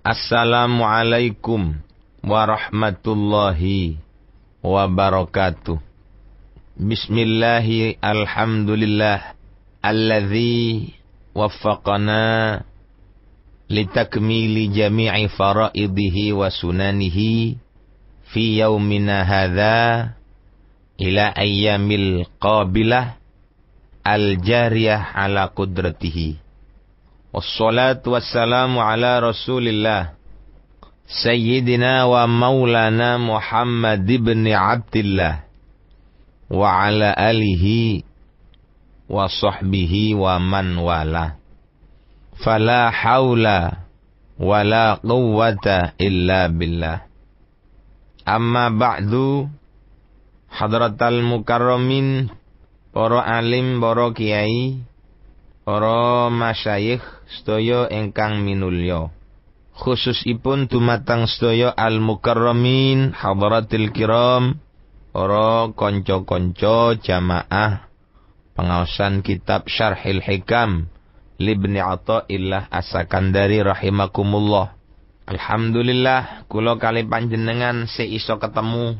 Assalamualaikum warahmatullahi wabarakatuh. Bismillahi alhamdulillah alladzi waffaqana litakmili jami'i faraidihi wa sunanihi fi yaumina hadza ila ayyamil qabilah al-jariyah ala qudratihi. Wassalatu wassalamu ala Rasulillah Sayyidina wa maulana Muhammad ibn Abdillah wa ala alihi wa sahbihi wa man wala. Fala hawla wa la quwwata illa billah. Amma ba'du, hadratal mukarramin, para alim, para kiai, para masyayikh sedaya ingkang minulya. Khususipun dumateng sedaya al-mukarramin hadratil kiram, para kanca-kanca jamaah pengaosan kitab Syarhil Hikam Libni Athaillah As-Sakandari rahimakumullah. Alhamdulillah kula kali panjenengan iso ketemu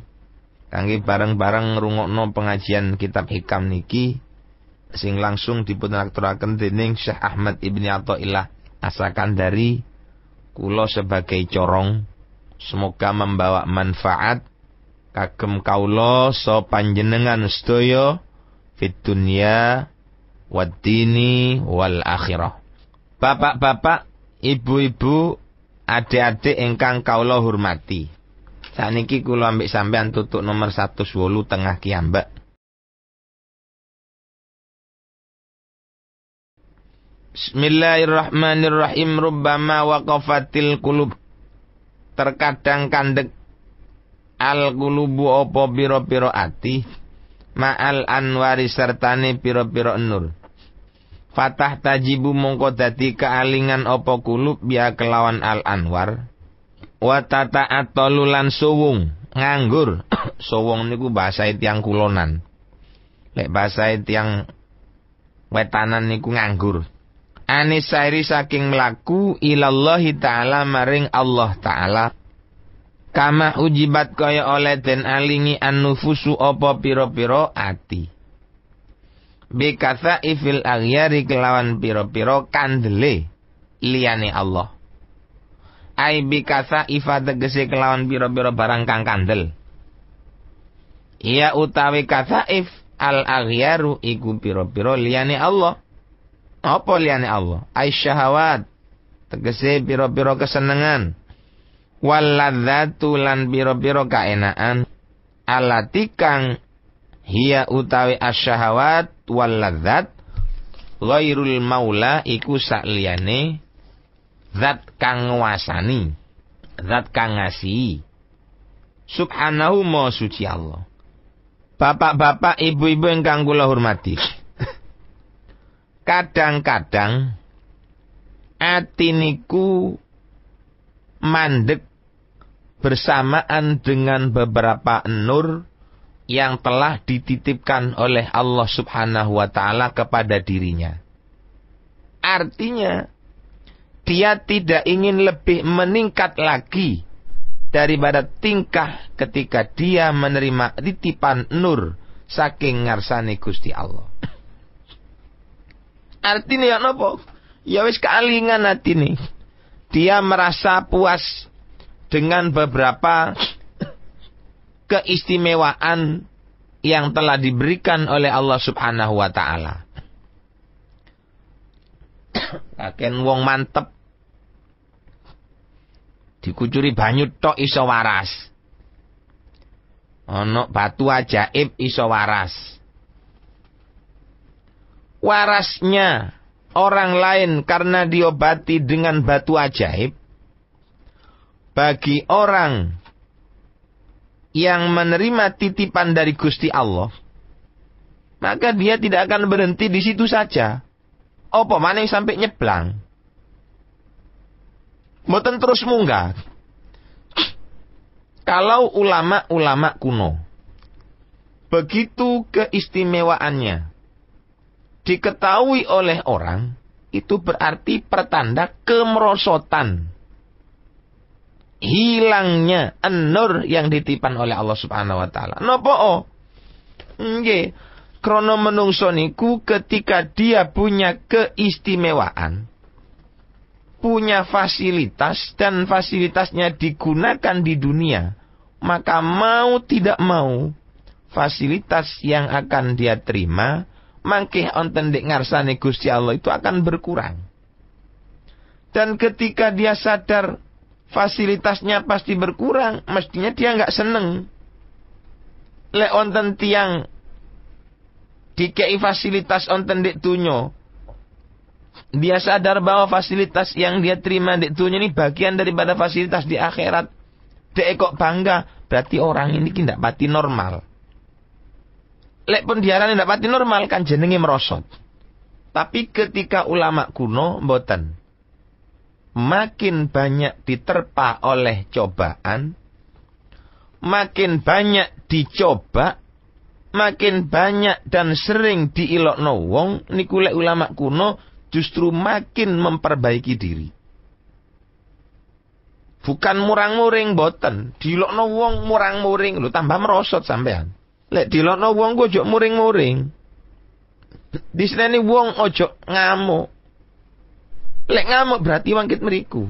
kangge bareng-bareng ngrungokno pengajian kitab Hikam niki sing langsung dipunaturaken dening Syekh Ahmad Ibni Athaillah As-Sakandari. Kula sebagai corong semoga membawa manfaat kagem kaula so panjenengan sedaya fid dunya wad dini wal akhirah. Bapak-bapak, ibu-ibu, adik-adik ingkang kaula hormati. Saniki kula ambek sampean tutuk nomor 108 tengah kiambak. Bismillahirrahmanirrahim. Rubbama waqafatil qulub. Terkadang kandhek al qulubu apa pira-pira ati ma'al anwari sertane pira-pira nur. Fatah tajibu mongko dadi kealingan apa qulub biya kelawan al anwar. Wa tata'attalu lan suwung nganggur. Suwung niku bahasa tiyang kulonan. Lek bahasa tiyang wetanan niku nganggur. Anisairi saking melaku ilallahi ta'ala maring Allah ta'ala. Kama ujibat kaya oleh den alingi an-nufusu apa pira-pira ati. Bikatha ifil aghyari kelawan pira-pira kandele liyane Allah. Ai bikatha ifat tegese kelawan pira-pira barang kang kandel. Iya utawi kathaif al-aghyaru iku pira-pira liyane Allah. Apa liyane Allah? Aisyahawat tegese pira-pira kesenengan. Walladzatu lan pira-pira kaenaan. Alati kang hiya utawi asyahawat walladzat ghairul maula iku sak liyane zat kang nguasani, zat kang ngasihi. Subhanahu ma suci Allah. Bapak-bapak, ibu-ibu ingkang kula hormati. Kadang-kadang ati niku mandek bersamaan dengan beberapa nur yang telah dititipkan oleh Allah Subhanahu wa ta'ala kepada dirinya. Artinya, dia tidak ingin lebih meningkat lagi daripada tingkah ketika dia menerima titipan nur saking ngarsane Gusti Allah. Artinya ya napa? Ya wis kealingan atine. Dia merasa puas dengan beberapa keistimewaan yang telah diberikan oleh Allah Subhanahu wa ta'ala. Kaken wong mantep dikucuri banyu tok iso waras. Ana batu ajaib iso waras. Warasnya orang lain karena diobati dengan batu ajaib. Bagi orang yang menerima titipan dari Gusti Allah, maka dia tidak akan berhenti di situ saja. Apa maneh sampai nyeblang. Mboten terus munggah. Kalau ulama-ulama kuno begitu keistimewaannya diketahui oleh orang, itu berarti pertanda kemerosotan hilangnya an-nur yang ditipan oleh Allah Subhanahu wa taala. Napa? Nggih, krana menungso niku ketika dia punya keistimewaan, punya fasilitas dan fasilitasnya digunakan di dunia, maka mau tidak mau fasilitas yang akan dia terima mangkih onten dek ngarsane Gusti Allah itu akan berkurang. Dan ketika dia sadar fasilitasnya pasti berkurang, mestinya dia nggak seneng. Lek onten tiang dikei fasilitas onten dek tunyo, dia sadar bahwa fasilitas yang dia terima dek tunyo ini bagian daripada fasilitas di akhirat. Dek kok bangga, berarti orang ini tidak pati normal. Lek pun diarani tidak pati normal kan jenenge merosot. Tapi ketika ulama kuno mboten, makin banyak diterpa oleh cobaan, makin banyak dicoba, makin banyak dan sering diilokno wong, niku lek ulama kuno justru makin memperbaiki diri. Bukan murang-muring boten, diilokno wong murang-muring lho tambah merosot sampean. Lek dilokno wong ku ojo muring-muring. Diseneni wong ojo ngamuk. Lek ngamuk berarti wangkit meriku.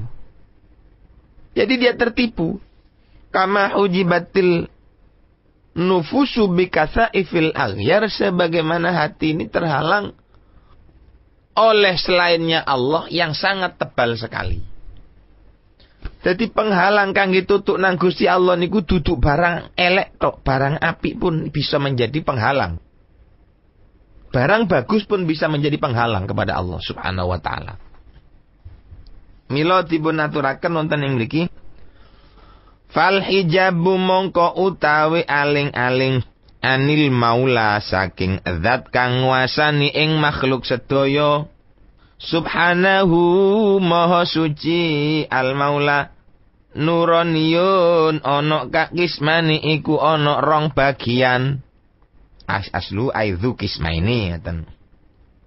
Jadi dia tertipu. Kama ujibatil nufusu bikasaifil aghyar, sebagaimana hati ini terhalang oleh selainnya Allah yang sangat tebal sekali. Jadi penghalang kangge tutuk nang Gusti Allah niku duduk barang elek tok, barang apik pun bisa menjadi penghalang. Barang bagus pun bisa menjadi penghalang kepada Allah Subhanahu wa taala. Mila dipun aturaken wonten ing mriki, fal hijabu mongko utawi aling-aling anil maula saking zat kang nguasani ing makhluk sedaya. Subhanahu maha suci al maula, nuroniyun ono kak kismani iku ono rong bagian. Aslu aidzu kismaini ngaten.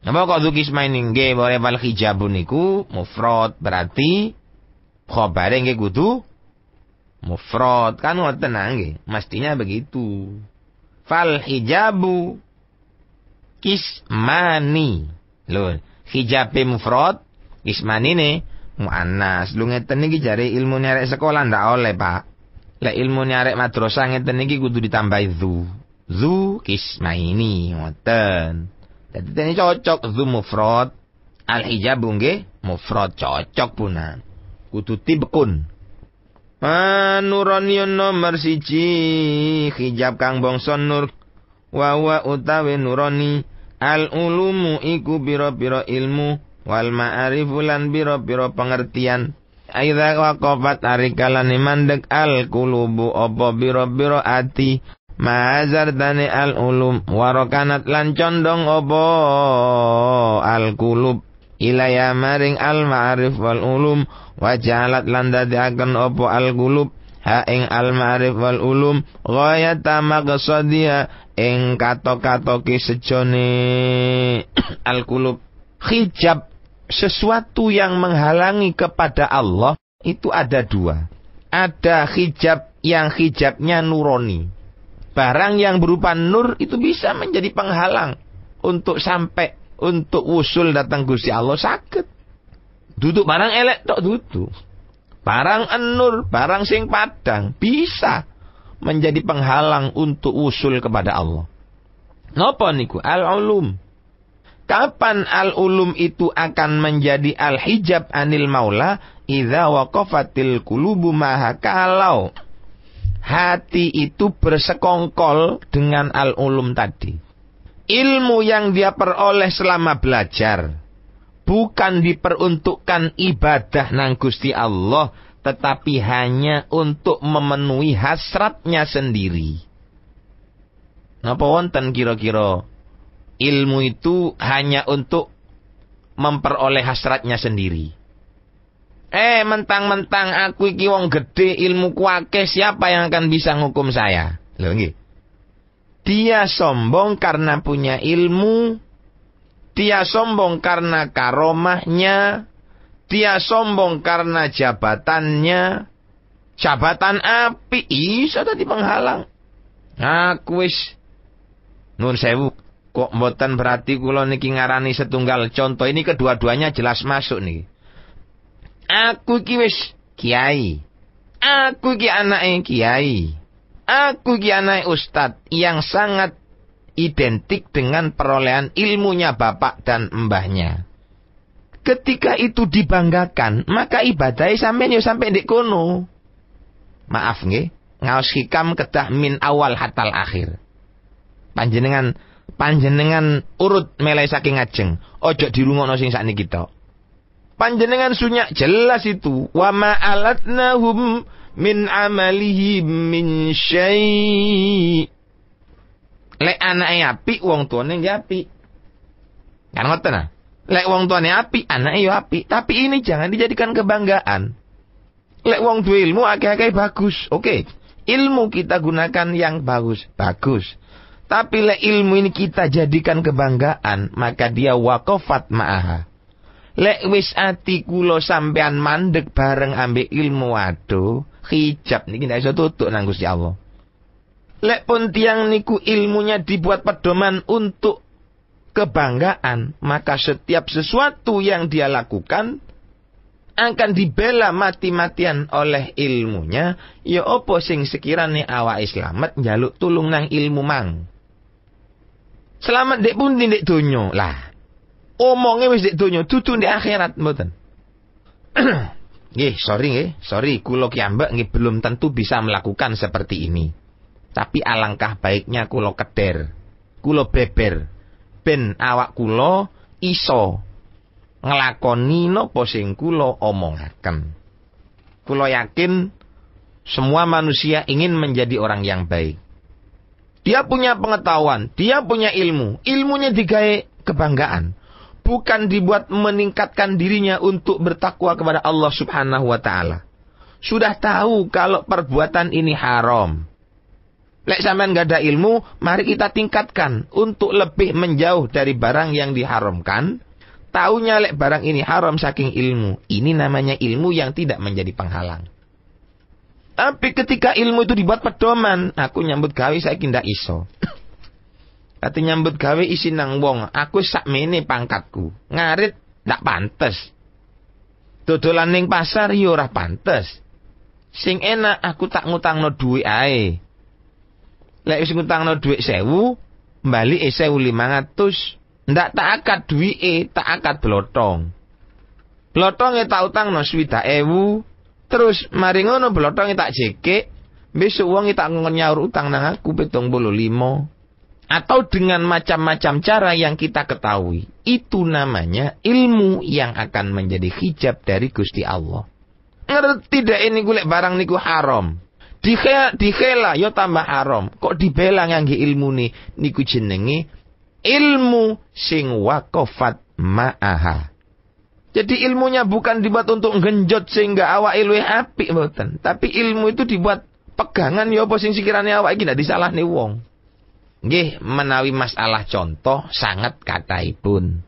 Napa kok dzu kismaini nggih boleh wal hijabun niku mufrad, berarti khabare nggih kudu mufrad kan ngoten nggih, mestinya begitu. Fal hijabu kismani. Lho, hijabe mufrad, ismanine muannas. Lu ngeten iki jare ilmu nyarek sekolah ndak oleh, Pak. Lek ilmu nyarek madrasah ngeten iki kudu ditambahi dzu. Dzu kismaini ngoten. Dadi tene cocok dzu mufrad, al hijabu nggih mufrad cocok punan. Kudu tibkun. Nuroniyun nomor siji, hijab kang bangsa nur, wa utawi nurani. Al ulumu iku biro-biro ilmu, wal ma'arifu lan biro-biro pengertian. Aidha waqafat arikalani mandek al kulubu opo biro-biro ati, ma'azar tani al ulum, warokanat lan condong opo al kulub, ilaya maring al ma'arif wal ulum, wajalat lan dadiakan opo al kulub, ha ing al ma'arif wal ulum, ghayata maqsadiha, ing katok-katoki sejone al-qulub. Hijab, sesuatu yang menghalangi kepada Allah, itu ada dua. Ada hijab yang hijabnya nuroni. Barang yang berupa nur itu bisa menjadi penghalang untuk sampai, untuk usul datang Gusti Allah sakit. Duduk barang elek tok duduk. Barang an-nur, barang sing padang bisa menjadi penghalang untuk usul kepada Allah. Napa niku? Al-ulum. Kapan al-ulum itu akan menjadi al-hijab anil maula? Idza waqafatil qulubu maha, kalau hati itu bersekongkol dengan al-ulum tadi. Ilmu yang dia peroleh selama belajar bukan diperuntukkan ibadah nang Gusti Allah, tetapi hanya untuk memenuhi hasratnya sendiri. Napa wonten kira-kira ilmu itu hanya untuk memperoleh hasratnya sendiri? Mentang-mentang aku iki wong gede, ilmuku akeh, siapa yang akan bisa ngukum saya? Lho nggih. Dia sombong karena punya ilmu, dia sombong karena karomahnya, dia sombong karena jabatannya, Jabatan apik iso dadi penghalang. Aku wis nun sewu, kok mboten berarti kula niki ngarani setunggal contoh, ini kedua-duanya jelas masuk nih. Aku iki wis kiai. Aku iki anake kiai. Aku iki anake ustad yang sangat identik dengan perolehan ilmunya bapak dan mbahnya. Ketika itu dibanggakan, maka ibadahnya sampai ndek kono. Maaf nggih, ngaos hikam kedah min awal hatal akhir. Panjenengan urut melai saking ngajeng, ojo dirungokno sing sakniki tok. Panjenengan sunyak jelas itu, wa ma alatnahum min amalihim min syai'. Lek anake apik wong tuane nggih apik. Kan ngoten ah. Lek wong tuane apik, anake yo apik, tapi ini jangan dijadikan kebanggaan. Lek wong duwe ilmu akeh-akeh bagus. Oke. Ilmu kita gunakan yang bagus. Tapi lek ilmu ini kita jadikan kebanggaan, maka dia waqafat ma'aha. Lek wis ati kula sampean mandeg bareng ambek ilmu, waduh, hijab niki ndak iso tutuk nang Gusti Allah. Lek pun tiang niku ilmunya dibuat pedoman untuk kebanggaan, maka setiap sesuatu yang dia lakukan akan dibela mati-matian oleh ilmunya. Ya opo sing sekirane awake slamet njaluk tulung nang ilmu mang. Selamat dek pundi dek donya. Lah, omongnya wis dek donya, dudu dek akhirat mboten. Sorry, kula kiambak nggih belum tentu bisa melakukan seperti ini. Tapi alangkah baiknya kula keder, kula beber, ben awak kula iso nglakoni napa sing kula omongaken. Kula yakin semua manusia ingin menjadi orang yang baik. Dia punya pengetahuan, dia punya ilmu, ilmunya digawe kebanggaan, bukan dibuat meningkatkan dirinya untuk bertakwa kepada Allah Subhanahu wa taala. Sudah tahu kalau perbuatan ini haram. Lek sampean gak ada ilmu, mari kita tingkatkan untuk lebih menjauh dari barang yang diharamkan. Taunya lek barang ini haram saking ilmu. Ini namanya ilmu yang tidak menjadi penghalang. Tapi ketika ilmu itu dibuat pedoman, aku nyambut gawe saiki ndak iso. Kate nyambut gawe isi nang wong, aku sakmene pangkatku. Ngarit ndak pantes. Dodolan ning pasar yo ora pantes. Sing enak aku tak ngutangno dhuwit ae. Lek wis ngutangno dhuwit 1000, bali 1500, ndak tak akad dhuwite, tak akad blotong. Blotonge tak utangno 20.000, terus mari ngono blotonge tak jekek, besok wong tak nyaur utang nang aku 75. Atau dengan macam-macam cara yang kita ketahui. Itu namanya ilmu yang akan menjadi hijab dari Gusti Allah. Ngerti dak ini golek barang niku haram. Dikhela yo tambah haram. Kok dibela ngangge ilmu niku jenenge ilmu sing waqafat ma'aha. Jadi ilmunya bukan dibuat untuk genjot sehingga awake luwih apik mboten. Tapi ilmu itu dibuat pegangan yo apa sing sekirane awake iki ndak disalahne wong. Nggih, menawi masalah contoh sangat kathahipun.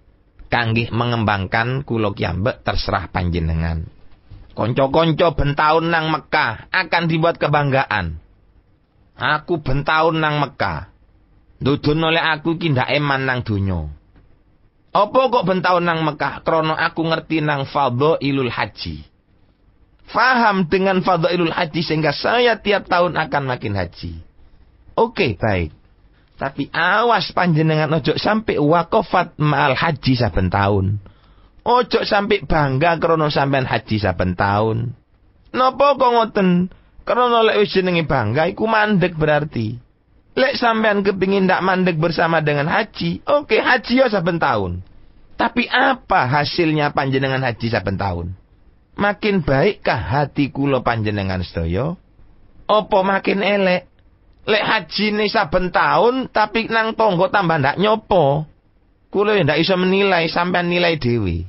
Kangge mengembangkan kula kiambek terserah panjenengan. Konco-konco bentaun nang Mekah akan dibuat kebanggaan. Aku bentaun nang Mekah. Dudun oleh aku iki ndak eman nang donya. Apa kok bentaun nang Mekah? Krana aku ngerti nang fadhailul haji. Faham dengan fadhailul haji sehingga saya tiap tahun akan makin haji. Oke, baik. Tapi awas panjenengan ojo sampai waqafat ma'al haji saben tahun. Ojo sampai bangga krana sampean haji saben tahun. Napa kok ngoten? Krana lek wis jenenge bangga iku mandeg berarti. Lek sampean kepingin ndak mandeg bersama dengan haji, oke haji ya saben tahun. Tapi apa hasilnya panjenengan haji saben tahun? Makin baikkah hati kula panjenengan sedaya? Apa makin elek? Lek haji ne saben tahun tapi nang tangga tambah ndak nyopo. Kula ya ndak iso menilai, sampean nilai dhewe.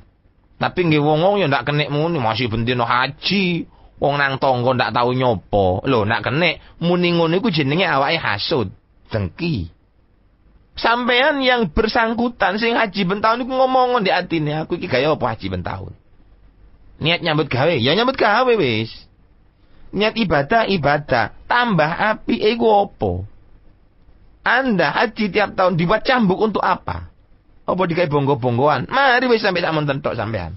Tapi nggih wong-wong ya ndak kenek muni masih bendino haji. Wong nang tangga ndak tau nyopo. Lho nak kenek muni ngono iku jenenge awake hasud, dengki. Sampean yang bersangkutan sing haji ben taun iku ngomong ndek atine, aku iki gaya apa haji ben taun. Niat nyambut gawe, ya nyambut gawe wis. Niat ibadah. Tambah api iku apa? Anda haji tiap tahun dibuat cambuk untuk apa? Apa dikai bonggo-bonggoan? Mari wis sampai tak monten tok sampean.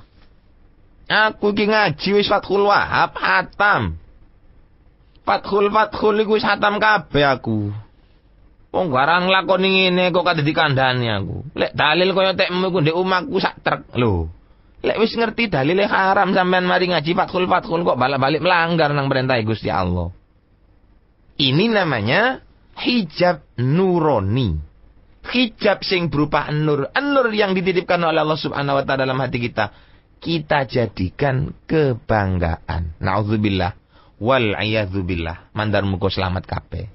Aku iki ngaji wis Fathul Wahab hatam. Fathul iku wis hatam kabeh aku. Wong garang lakoni ngene kok kadhe dikandhani aku. Lek dalil kaya tekmu iku ndek omahku sak trek. Lho. Lek wis ngerti dalile haram sampean mari ngaji Fathul kok balik-balik melanggar nang perintah Gusti Allah. Ini namanya hijab nurani. Hijab sing berupa nur. Nur yang dititipkan oleh Allah Subhanahu wa taala dalam hati kita. Kita jadikan kebanggaan. Nauzubillah wal iyadzubillah. Mandar muga selamat kabeh.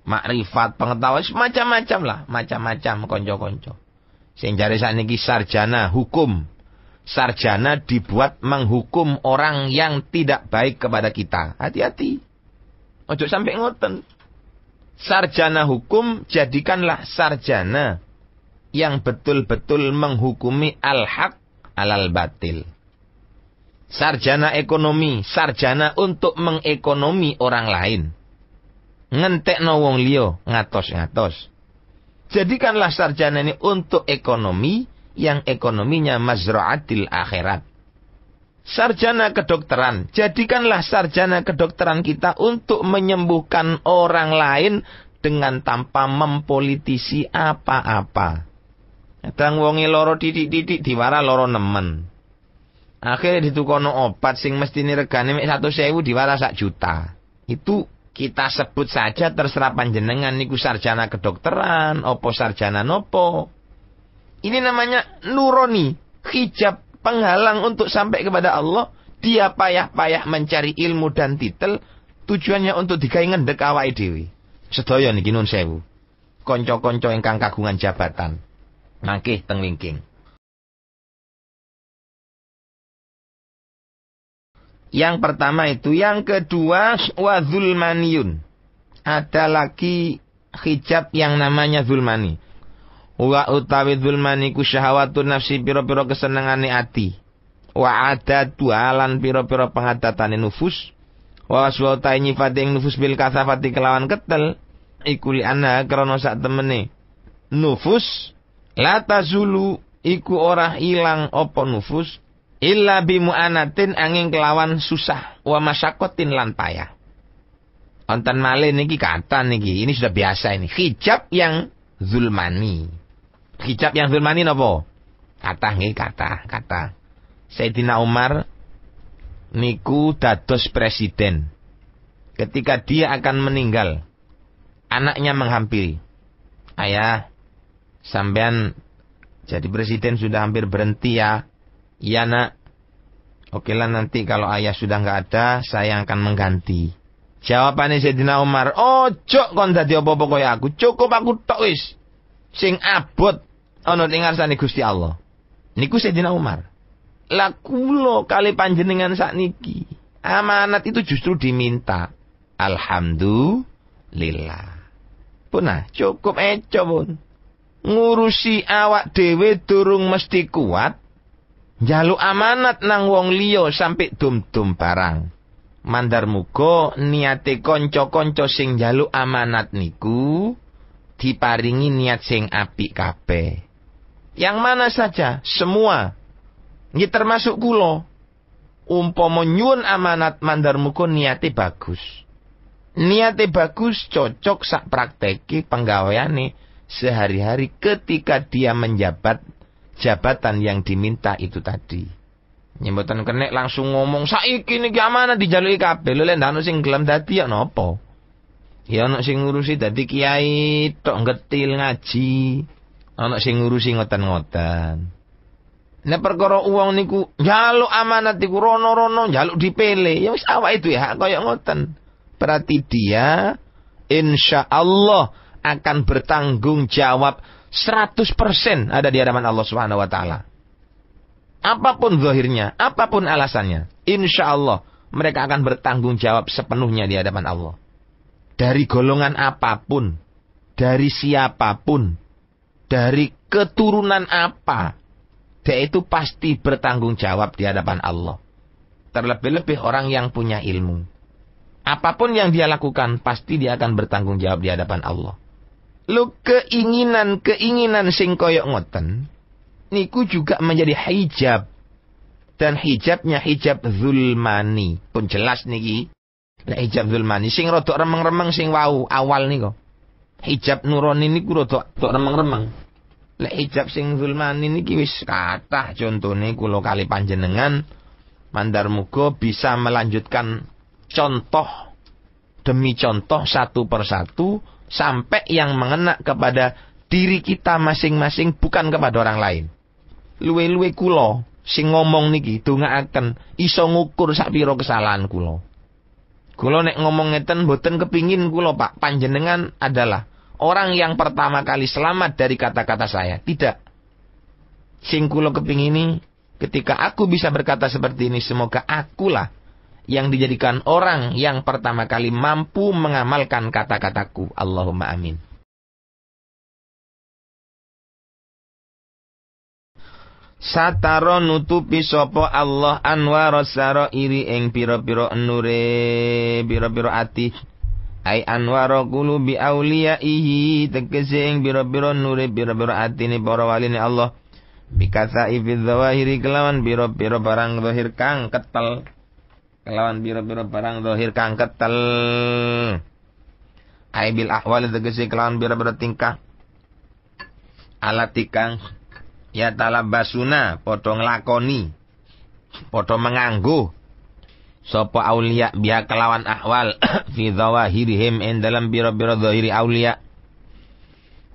Makrifat, pengetahuan macam-macam lah, macam-macam konco-konco. Sing jare sakniki sarjana hukum. Sarjana dibuat menghukum orang yang tidak baik kepada kita. Hati-hati. Ojo sampai ngoten. Sarjana hukum jadikanlah sarjana yang betul-betul menghukumi al-haq alal batil. Sarjana ekonomi, sarjana untuk mengekonomi orang lain. Ngentekno wong liya ngatos-ngatos. Jadikanlah sarjana ini untuk ekonomi yang ekonominya mazra'atil akhirat. Sarjana kedokteran, jadikanlah sarjana kedokteran kita untuk menyembuhkan orang lain dengan tanpa mempolitisi apa-apa. Kadang wonge loro titik-titik diwara loro nemen. Akhirnya ditukono obat sing mestine regane mek 100.000 diwara 1 juta. Itu kita sebut saja terserah panjenengan niku sarjana kedokteran, opo sarjana nopo. Ini namanya nurani, hijab penghalang untuk sampai kepada Allah. Dia payah-payah mencari ilmu dan titel, tujuannya untuk digawe ngendhek awake dhewe. Sedaya niki nun sewu. Kanca-kanca ingkang kagungan jabatan. Mangke teng lingking. Yang pertama itu. Yang kedua, wa zulmaniyun. Ada lagi hijab yang namanya zulmani. Wa utawi zulmani ku syahwatun nafsi pira-pira kesenengane ati. Wa adatu alan pira-pira pengadatane nufus. Wa waswata nyifati ing nufus bil kasafati kelawan ketel. Iku li anna krana sak temene. Nufus la tazulu iku ora ilang apa nufus. Illa bimu'anatin angin kelawan susah wa masyakotin lan payah. Onten malih niki kata niki, ini sudah biasa ini. Hijab yang zulmani. Hijab yang zulmani napa? Kata. Sayyidina Umar niku dados presiden. Ketika dia akan meninggal, anaknya menghampiri. Ayah, sampean jadi presiden sudah hampir berhenti ya. Iya nak. Oke lah nanti kalau ayah sudah nggak ada, saya akan mengganti. Jawabannya Sayyidina Umar, ojo kon dadi apa-apa kaya aku, cukup aku tok wis. Sing abot ana ing ngarsane Gusti Allah. Niku Sayyidina Umar. Lah kula kali panjenengan sakniki, amanat itu justru diminta. Alhamdulillah. Punah, cukup eco pun. Ngurusi awak dhewe durung mesti kuat. Njaluk amanat nang wong liya sampai dum-dum barang. Mandar muga niate kanca-kanca sing njaluk amanat niku diparingi niat sing apik kabeh. Yang mana saja, semua. Nggih termasuk kula. Umpama nyuwun amanat mandar muga niate bagus. Niate bagus cocok sak prakteke penggaweane sehari-hari ketika dia menjabat jabatan yang diminta itu tadi. Nyemboten kenek langsung ngomong saiki niki amanah dijaluki kabeh. Lho lek ana sing gelem dadi ya napa? Ya ana sing ngurusi dadi kiai tok ngetil ngaji. Ana sing ngurusi ngoten-ngoten. Nek perkara uang niku njaluk amanat iku rono-rono njaluk dipele. Ya wis awake itu ya kaya ngoten. Berarti dia insyaallah akan bertanggung jawab 100% ada di hadapan Allah Subhanahu wa taala. Apapun zahirnya, apapun alasannya, insyaallah mereka akan bertanggung jawab sepenuhnya di hadapan Allah. Dari golongan apapun, dari siapapun, dari keturunan apa, dia itu pasti bertanggung jawab di hadapan Allah. Terlebih-lebih orang yang punya ilmu. apapun yang dia lakukan, pasti dia akan bertanggung jawab di hadapan Allah. Lu keinginan sing koyok ngoten, niku juga menjadi hijab. Dan hijabnya hijab zulmani. Pun jelas niki. Hijab zulmani. Sing rodok remeng-remeng sing wau awal niku. Hijab nurani niku rodok remeng-remeng. Lek hijab sing zulmani niki wis kathah contone kula kali panjenengan mandar muga bisa melanjutkan contoh demi contoh satu persatu sampai yang mengena kepada diri kita masing-masing bukan kepada orang lain. Luwe-luwe kula sing ngomong niki dongaaken iso ngukur sak pira kesalahan kula. Kula nek ngomong ngeten mboten kepingin kula Pak panjenengan adalah orang yang pertama kali selamat dari kata-kata saya. Tidak. Sing kula kepingini ketika aku bisa berkata seperti ini, semoga akulah yang dijadikan orang yang pertama kali mampu mengamalkan kata-kataku. Allahumma amin. Sataro nutupi sapa Allah anwaros sarairi ing pira-pira nure pira-pira ati. Ai anwaro qulubi auliyaihi tegese ing pira-pira nure pira-pira atine para waline Allah. Bikasai fi dzawahiri kelawan pira-pira barang zahir kang ketel. Kelawan pira-pira barang zahir kang ketel. Ai bil ahwal tegese kelawan pira-pira tingkah. Alatikang ya talabasuna padha nglakoni padha menganggo sapa aulia biha kelawan ahwal fi dzawahirihim ing dalam pira-pira zahiri aulia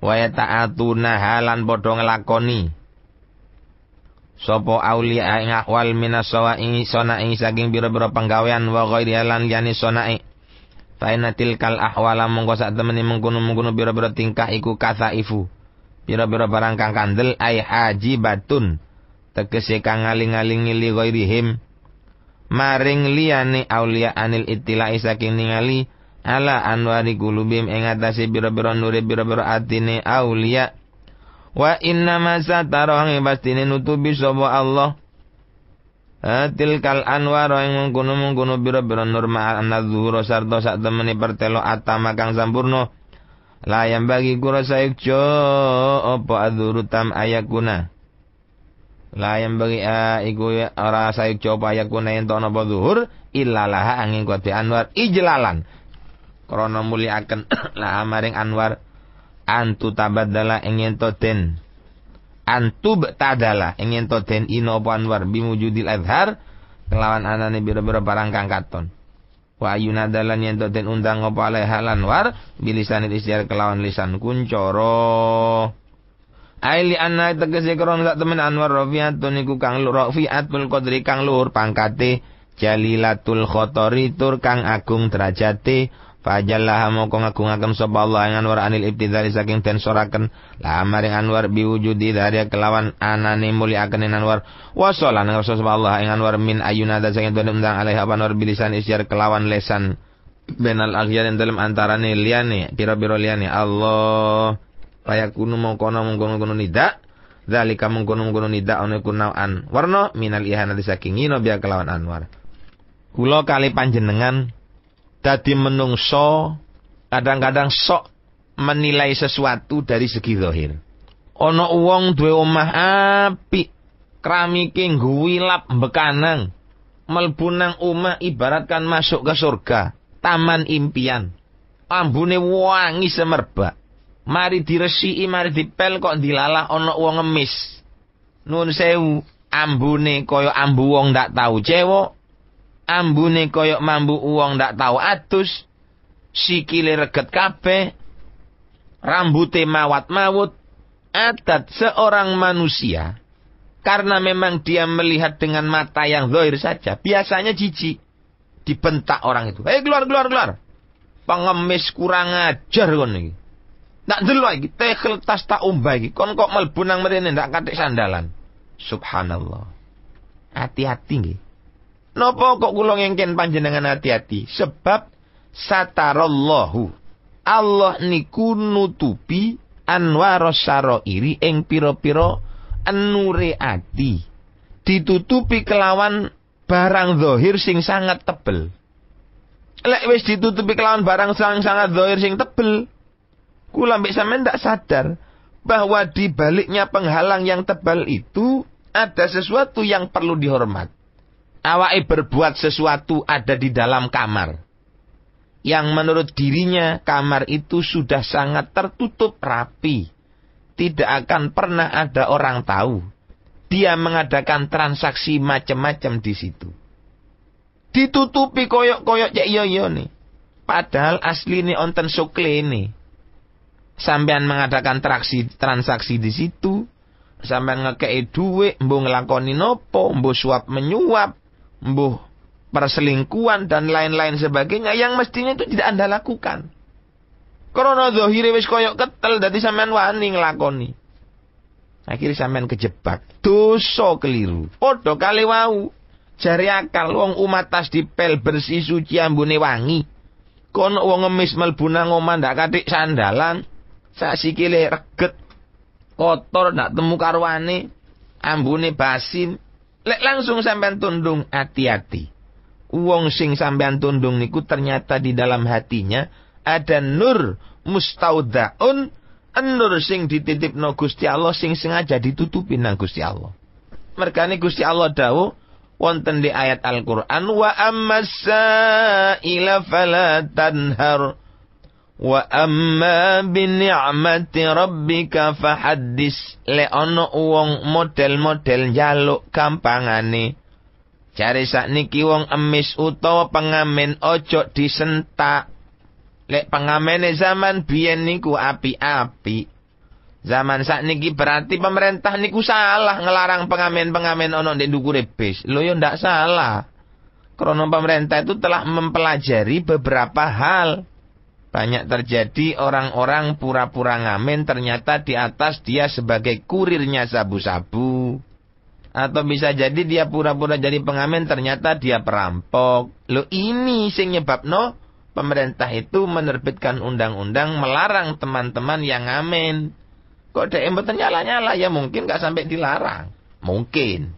wa yata'atuna halan padha nglakoni sapa aulia ing ahwal minas sawa'i sana'i saking pira-pira penggawean wa ghairi halan yani sana'i fa inatil kal ahwala mongko sak temene mengkono-mengkono pira-pira tingkah iku kasaifu pira-pira barang kang kandel ai hajibatun tegese kang ngaling-alingi li ghairihim maring liyane aulia anil ittila'i saking ningali ala anwari qulubim ing atase pira-pira nure pira-pira atine aulia wa inna ma satara ing pastine nutupi sapa Allah tilkal anwar ing mengkono-mengkono pira-pira nur ma'an zuhur sarta sak temene pertelo atama kang sampurna. Layam bagi kura sayukjo opo adzurutam ayakuna. Layam bagi iku ora sayukjo opo ayakuna ento napa zuhur illalaha angin kote anwar ijlalan. Krana muliaken la maring anwar antu tabadala ingin den. Antu betadala ingin den ino opo anwar bimujudil adhar kelawan anane bira-bira barang kang katon. Wa ayuna dalan yen den undang apa aleh halan war bilisanil istiar kelawan lisan kuncoro aili anna tegese kron sak temen anwar rafiatun niku kang rafiatul qadri kang luhur pangkate jalilatul khotori tur kang agung derajate fajallah moko ngagungaken sapa Allah ing anwar anil ibtidali saking den soraken la maring anwar biwujudi dari kelawan anane muliaken anwar wasolan rasul sapa Allah ing anwar min ayuna da saking den undang alaihi anwar bilisan isyar kelawan lesan benal aghyar dalem antarane liyane pira-pira liyane Allah payakunu mongkono nida zalika mongkono nida ana kunaan warna minal ihanati saking ino biya kelawan anwar kula kali panjenengan dadi menungso kadang-kadang sok menilai sesuatu dari segi zahir. Ana wong duwe omah apik, kramike ngguwilap bekanang, mlebu nang omah ibaratkan masuk ke surga, taman impian. Ambune wangi semerbak. Mari diresiki, mari dipel kok dilalah ana wong ngemis. Nuwun sewu, ambune kaya ambu wong ndak tau cewek. Ambune koyok mambu uang ndak tahu atus, sikile reget kabeh, rambute mawat-mawut, adat seorang manusia, karena memang dia melihat dengan mata yang zahir saja, biasanya jijik, dibentak orang itu, keluar, pengemis kurang ajar kon iki, ndak delok iki, tekel tas tak umbah iki, kon kok mlebu nang mrene ndak katik sandalan, subhanallah, hati-hati nggih. Napa kok kula ngengken panjenengan hati-hati? Sebab satarallahu. Allah niku nutupi anwaros sarairi ing pira-pira enure ati. Ditutupi kelawan barang zahir sing sangat tebel. Lek wis ditutupi kelawan barang sangat zahir sing tebel, kula mbek sampean ndak sadar bahwa di baliknya penghalang yang tebal itu ada sesuatu yang perlu dihormat. Awake berbuat sesuatu ada di dalam kamar, yang menurut dirinya kamar itu sudah sangat tertutup rapi. Tidak akan pernah ada orang tahu. Dia mengadakan transaksi macam-macam di situ. Ditutupi koyok-koyok cek yo nih. Padahal asli ini onten sukle ini. Sampean mengadakan transaksi di situ. Sampean ngekei duit, mbuh ngelakoni nopo, mbuh suap menyuap, mbuh perselingkuhan dan lain-lain sebagainya yang mestinya itu tidak Anda lakukan. Karena zahire wis koyok ketel dadi sampean wani nglakoni. Akhirnya sampean kejebak. Dosa keliru. Padha kali wau. Jari akal wong umat tas dipel bersih suci ambune wangi. Kono wong ngemis mlebu nang omah ndak kathik sandalan. Sak sikile reget. Kotor ndak temu karwane. Ambune basin. Lek langsung sampean tundung, hati-hati. Wong sing sampean tundung niku ternyata di dalam hatinya ada nur mustaudaun, nur sing dititipno Gusti Allah sing sengaja ditutupi nang Gusti Allah. Mergane Gusti Allah dawuh wonten di ayat Al-Qur'an, wa ammas-sa'ila fala tanhar wa amma bi ni'mati rabbika fahaddis. Le ana wong model-model njaluk gampangane. Jare sakniki wong emis utawa pengamen ojo disentak. Lek pengamene zaman biyen niku api-api. Zaman sakniki berarti pemerintah niku salah ngelarang pengamen-pengamen ono ndek ndukure bis. Lho yo ndak salah. Karena pemerintah itu telah mempelajari beberapa hal. Banyak terjadi orang-orang pura-pura ngamen ternyata di atas dia sebagai kurirnya sabu-sabu. Atau bisa jadi dia pura-pura jadi pengamen ternyata dia perampok. Lho ini sing nyebabno pemerintah itu menerbitkan undang-undang melarang teman-teman yang ngamen. Kok dek mboten nyala-nyala ya mungkin gak sampai dilarang. Mungkin.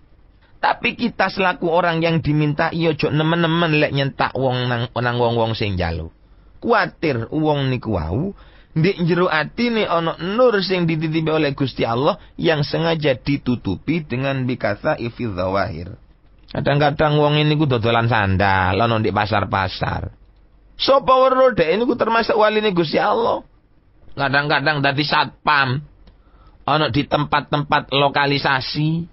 Tapi kita selaku orang yang diminta iya ojo nemen-nemen lek nyentak wong nang wong-wong sing njaluk. Kuatir wong niku wau ndek njero atine ana nur sing dititipi oleh Gusti Allah yang sengaja ditutupi dengan bikasa ifil zawahir. Kadang-kadang wong ini ku dodolan sandal ana ndek pasar-pasar. Sapa weruh dek niku termasuk waline Gusti Allah. Kadang-kadang dadi satpam. Ana di tempat-tempat lokalisasi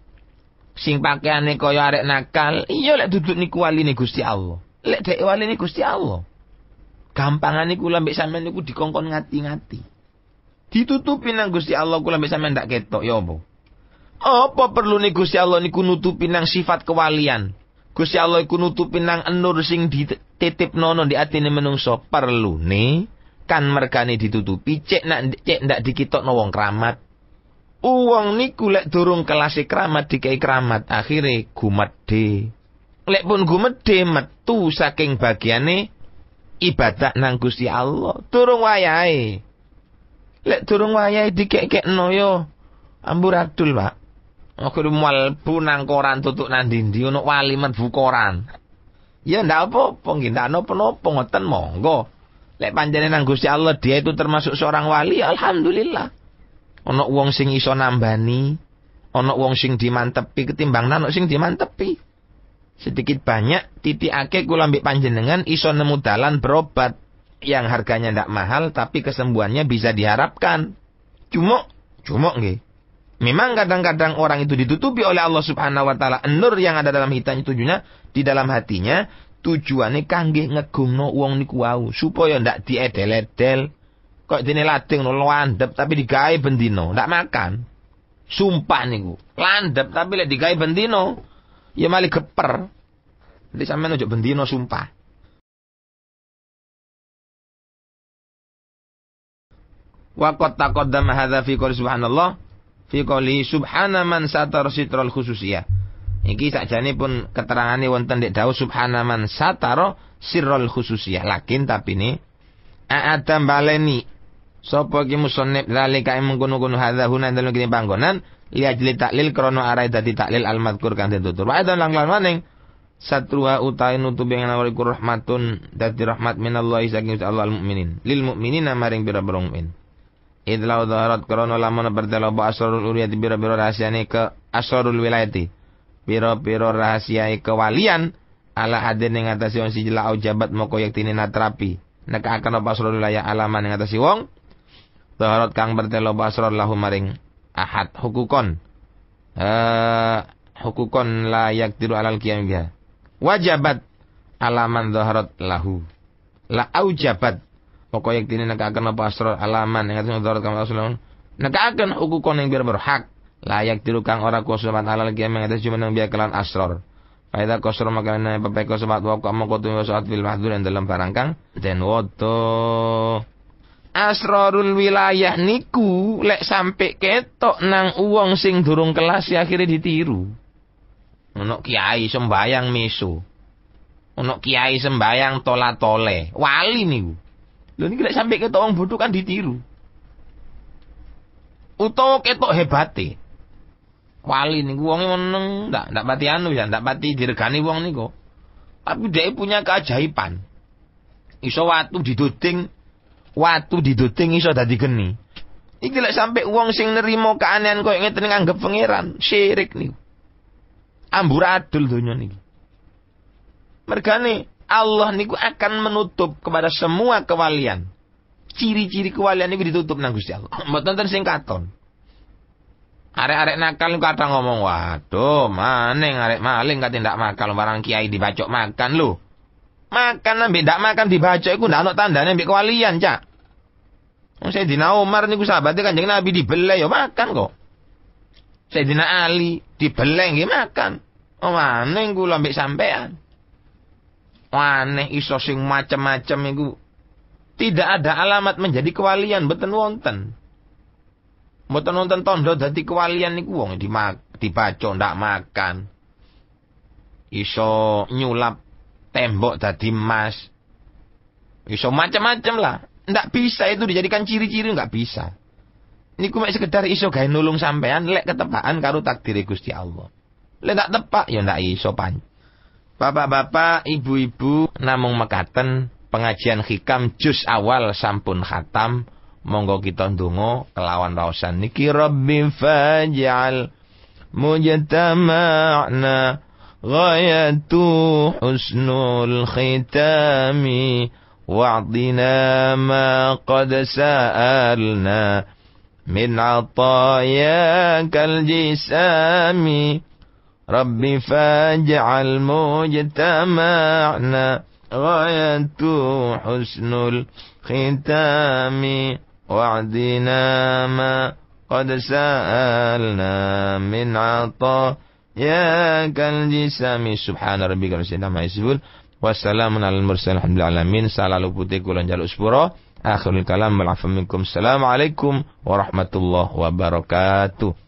sing pakaiane kaya arek nakal, iya lek duduk niku waline Gusti Allah. Lek dek waline Gusti Allah. Gampangane kula mbek sampean niku dikongkon ngati-ngati. Ditutupi nang Gusti Allah kula mbek sampean ndak ketok ya apa? Apa perlune Gusti Allah niku nutupi nang sifat kewalian? Gusti Allah iku nutupi nang nur sing dititipno di atine menungso. Perlune kan mergane ditutupi cek ndak dikitokno wong kramat. Uang niku lek durung kelase kramat dikai kramat akhire gumedhe. Lek pun gumedhe metu saking bagiane ibadah nang Gusti Allah durung wayahe. Lek durung wayahe dikekekno yo amburadul, Pak. Akhire mlebu nang koran tutuk nang ndi ono wali mlebu koran. Ya ndak apa-apa nggih, ndak napa-napa ngoten monggo. Lek panjenengan nang Gusti Allah dia itu termasuk seorang wali, alhamdulillah. Ana wong sing iso nambani, ana wong sing dimantepi ketimbang ana sing dimantepi. Sedikit banyak titikake kula mbek panjenengan iso nemu dalan berobat yang harganya ndak mahal tapi kesembuhannya bisa diharapkan. Cuma nggih. Memang kadang-kadang orang itu ditutupi oleh Allah Subhanahu wa taala. Nur yang ada dalam hitanya tujuannya di dalam hatinya tujuannya kangge ngegungno wong niku wau supaya ndak diedel-edel. Kok dene lading no landep tapi digawe bendino, ndak makan. Sumpah niku. Landep tapi lek digawe bendino, ya malah geper. Jadi sampean ojo bendino sumpah. Wa qad taqaddama hadza fi qouli subhanallah fi qouli subhana man satar sitral khususiyah. Iki sakjane pun keterangane wonten ndek dawuh subhana man satara sirrul khususiyah. Lakin tapi ini Adam baleni sapa ki musannif zalika mengkono-kono hadza huna dalem kene panggonan li ajli taklil krana arai dadi taklil al madkur kang ditutur. Wa dan lang-lang maning Satruha utai nutubi yang nawari rahmatun dadi rahmat minallahi saking Allah al-mu'minin lil mu'minina maring pira-pira mukmin. Idlau dhaharat krana lamun bertelo ba asrarul uriyati pira-pira rahasiane ke asrarul wilayati. Pira-pira rahasiae kewalian ala hadir ning atase wong siji la jabat moko yektine natrapi. Nek akan apa asrarul wilayah alaman ning atase wong dhaharat kang bertelo ba asrar lahu maring ahad hukukon. Hukukon la yaktiru alal qiyam biha. Wajabat alaman dhaharat lahu. La aujabat pokok yektine nek akan apa asrar alaman ing atase dhaharat kang asrar. Nek akan hukukon ing bir hak layak tiru kang ora kusumat alal qiyam ing atase cuma nang biya kelan asrar. Faida kosro makana pepeko sobat wa moko tu saat fil mahdzur dalam barang kang den woto. Asrarul wilayah niku lek sampe ketok nang uwong sing durung kelas ya akhire ditiru. Ono kiai sembayang meso. Ono kiai sembayang tola-tole. Wali niku. Lho niki lek sampe ketok wong bodho kan ditiru. Utawa ketok hebate. Wali niku wonge meneng ndak pati anu ya, ndak pati diregani wong niku. Tapi dhek punya keajaiban. Iso watu didoding iso dadi geni. Iki lek sampe wong sing nerima keanehan koyo ngeten nganggep pangeran, syirik niku. Amburadul donya niki. Mergane Allah niku akan menutup kepada semua kewalian. Ciri-ciri kewalian niku ditutup nang Gusti Allah. Mboten ten sing katon. Arek-arek nakal niku kadang ngomong, waduh, maning arek maling kate ndak makal barang kiai dibacok makan lho. Makan ambek ndak makan dibacok iku ndak ono tandane ambek kewalian, Cak. Wong Sayyidina Umar niku sahabate Kanjeng Nabi dibeleh ya makan kok. Sayyidina Ali dibeleh nggih makan. Oh maning kula ambek sampean. Aneh iso sing macem-macem iku. Tidak ada alamat menjadi kewalian mboten wonten. Mboten wonten tandha dadi kewalian niku wong dibacok ndak makan. Iso nyulap tembok dadi emas. Iso macam-macam lah. Ndak bisa itu dijadikan ciri-ciri, nggak bisa. Niku mek sekedar iso gawe nulung sampean lek ketepaan karo takdir Gusti Allah. Lek ndak tepak ya ndak iso pan. Bapak-bapak, ibu-ibu namung mekaten pengajian hikam juz awal sampun khatam. Monggo kita ndonga kelawan raosan niki Rabbi faj'al mujtama'na ghayatu husnul khitami wa'dina ma qad sa'alna min 'atayakal jisami Rabbi faj'al mujtama'na ghayatu husnul khitami wa'dina ma qad sa'alna min 'atayakal jisami subhana rabbika rabbil izzati amma yasifun wassalamun alal mursalin alhamdulillahi alamin salalu putih kula njaluk sepura akhirul kalam wal afa minkum assalamu alaikum warahmatullahi wabarakatuh.